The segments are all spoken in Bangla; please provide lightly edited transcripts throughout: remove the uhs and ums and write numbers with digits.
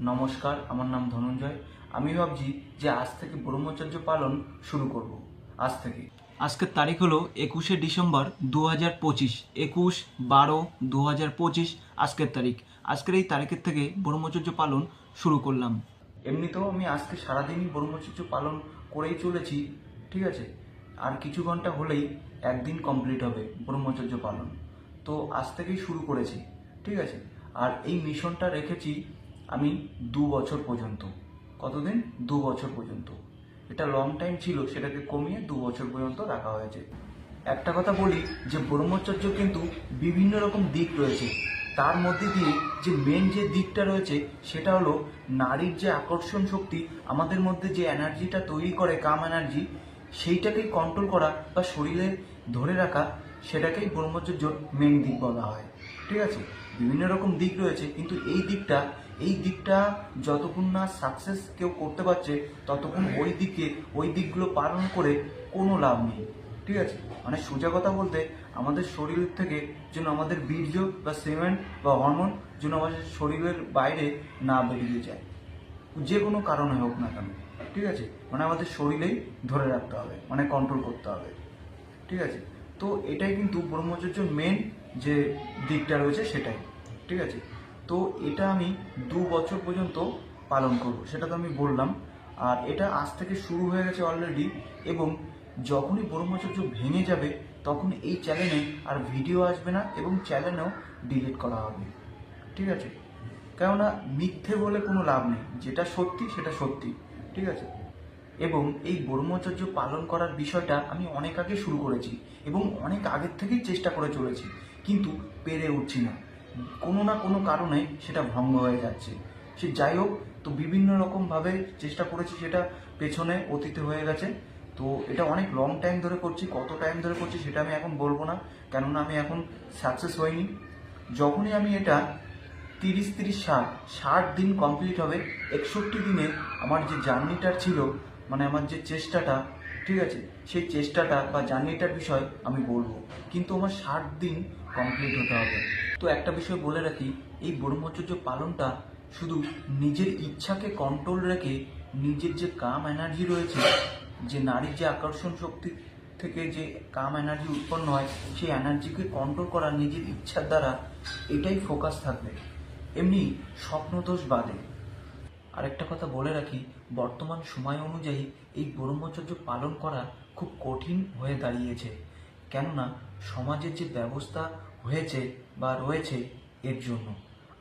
নমস্কার, আমার নাম ধনঞ্জয়। আমি ভাবছি যে আজ থেকে ব্রহ্মচর্য পালন শুরু করব। আজ থেকে আজকের তারিখ হলো 21শে ডিসেম্বর 2025। 21/12/2025 আজকের তারিখ। আজকের এই তারিখের থেকে ব্রহ্মচর্য পালন শুরু করলাম। এমনিতেও আমি আজকে সারাদিনই ব্রহ্মচর্য পালন করেই চলেছি, ঠিক আছে। আর কিছু ঘন্টা হলেই একদিন কমপ্লিট হবে ব্রহ্মচর্য পালন। তো আজ থেকেই শুরু করেছি, ঠিক আছে। আর এই মিশনটা রেখেছি আমি 2 বছর পর্যন্ত। কতদিন? 2 বছর পর্যন্ত। এটা লং টাইম ছিল, সেটাকে কমিয়ে 2 বছর পর্যন্ত রাখা হয়েছে। একটা কথা বলি যে ব্রহ্মচর্য কিন্তু বিভিন্ন রকম দিক রয়েছে। তার মধ্যে দিয়ে যে মেন যে দিকটা রয়েছে সেটা হলো নারীর যে আকর্ষণ শক্তি, আমাদের মধ্যে যে এনার্জিটা তৈরি করে কাম এনার্জি, সেইটাকেই কন্ট্রোল করা বা শরীরে ধরে রাখা, সেটাকেই ব্রহ্মচর্যর মেন দিক বলা হয়, ঠিক আছে। বিভিন্ন রকম দিক রয়েছে, কিন্তু এই দিকটা যতক্ষণ না সাকসেস কেউ করতে পারছে ততক্ষণ ওই দিকগুলো পালন করে কোনো লাভ নেই, ঠিক আছে। মানে সোজা কথা বলতে, আমাদের শরীর থেকে যেন আমাদের বীর্য বা সেমেন্ট বা হরমোন যেন আমাদের শরীরের বাইরে না বেরিয়ে যায়, যে কোনো কারণে হোক না কেন, ঠিক আছে। মানে আমাদের শরীরেই ধরে রাখতে হবে, মানে কন্ট্রোল করতে হবে, ঠিক আছে। তো এটাই কিন্তু ব্রহ্মচর্যের মেন যে দিকটা রয়েছে সেটাই, ঠিক আছে। তো এটা আমি 2 বছর পর্যন্ত পালন করব, সেটা তো আমি বললাম। আর এটা আজ থেকে শুরু হয়ে গেছে অলরেডি, এবং যখনই ব্রহ্মচর্য ভেঙে যাবে তখন এই চ্যানেলে আর ভিডিও আসবে না এবং চ্যানেলও ডিলিট করা হবে, ঠিক আছে। কেননা মিথ্যে বলে কোনো লাভ নেই, যেটা সত্যি সেটা সত্যি, ঠিক আছে। এবং এই ব্রহ্মচর্য পালন করার বিষয়টা আমি অনেক আগে শুরু করেছি এবং অনেক আগের থেকেই চেষ্টা করে চলেছি, কিন্তু পেরে উঠছি না। কোনো না কোনো কারণে সেটা ভঙ্গ হয়ে যাচ্ছে। সে যাই হোক, তো বিভিন্ন রকমভাবে চেষ্টা করেছি, সেটা পেছনে অতীতে হয়ে গেছে। তো এটা অনেক লং টাইম ধরে করছি, কত টাইম ধরে করছি সেটা আমি এখন বলবো না, কেননা আমি এখন সাকসেস হইনি। যখনই আমি এটা 30-30-60 দিন কমপ্লিট হবে, 61 দিনে আমার যে জার্নিটা ছিল, মানে আমার যে চেষ্টাটা, ঠিক আছে, সেই চেষ্টাটা বা জার্নিটার বিষয় আমি বলবো, কিন্তু আমার 60 দিন কমপ্লিট হতে হবে। তো একটা বিষয় বলে রাখি, এই ব্রহ্মচর্য পালনটা শুধু নিজের ইচ্ছাকে কন্ট্রোল রেখে, নিজের যে কাম এনার্জি রয়েছে, যে নারীর যে আকর্ষণ শক্তি থেকে যে কাম এনার্জি উৎপন্ন হয়, সেই এনার্জিকে কন্ট্রোল করা নিজের ইচ্ছার দ্বারা, এটাই ফোকাস থাকবে। এমনি স্বপ্নদোষ বাদে আরেকটা কথা বলে রাখি, বর্তমান সময় অনুযায়ী এই ব্রহ্মচর্য পালন করা খুব কঠিন হয়ে দাঁড়িয়েছে। কেননা সমাজের যে ব্যবস্থা হয়েছে বা রয়েছে এর জন্য।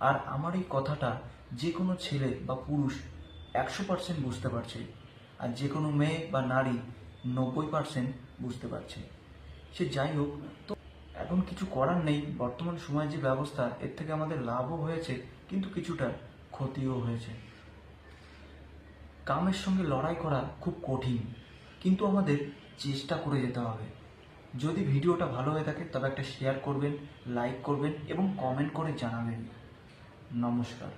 আর আমার এই কথাটা যে কোনো ছেলে বা পুরুষ 100% বুঝতে পারছে, আর যে কোনো মেয়ে বা নারী 90% বুঝতে পারছে। সে যাই হোক, তো এখন কিছু করার নেই। বর্তমান সময়ের যে ব্যবস্থা, এর থেকে আমাদের লাভও হয়েছে কিন্তু কিছুটা ক্ষতিও হয়েছে। কামের সঙ্গে লড়াই করা খুব কঠিন, কিন্তু আমাদের চেষ্টা করে যেতে হবে। যদি ভিডিওটা ভালো হয়ে থাকে তবে একটা শেয়ার করবেন, লাইক করবেন এবং কমেন্ট করে জানাবেন। নমস্কার।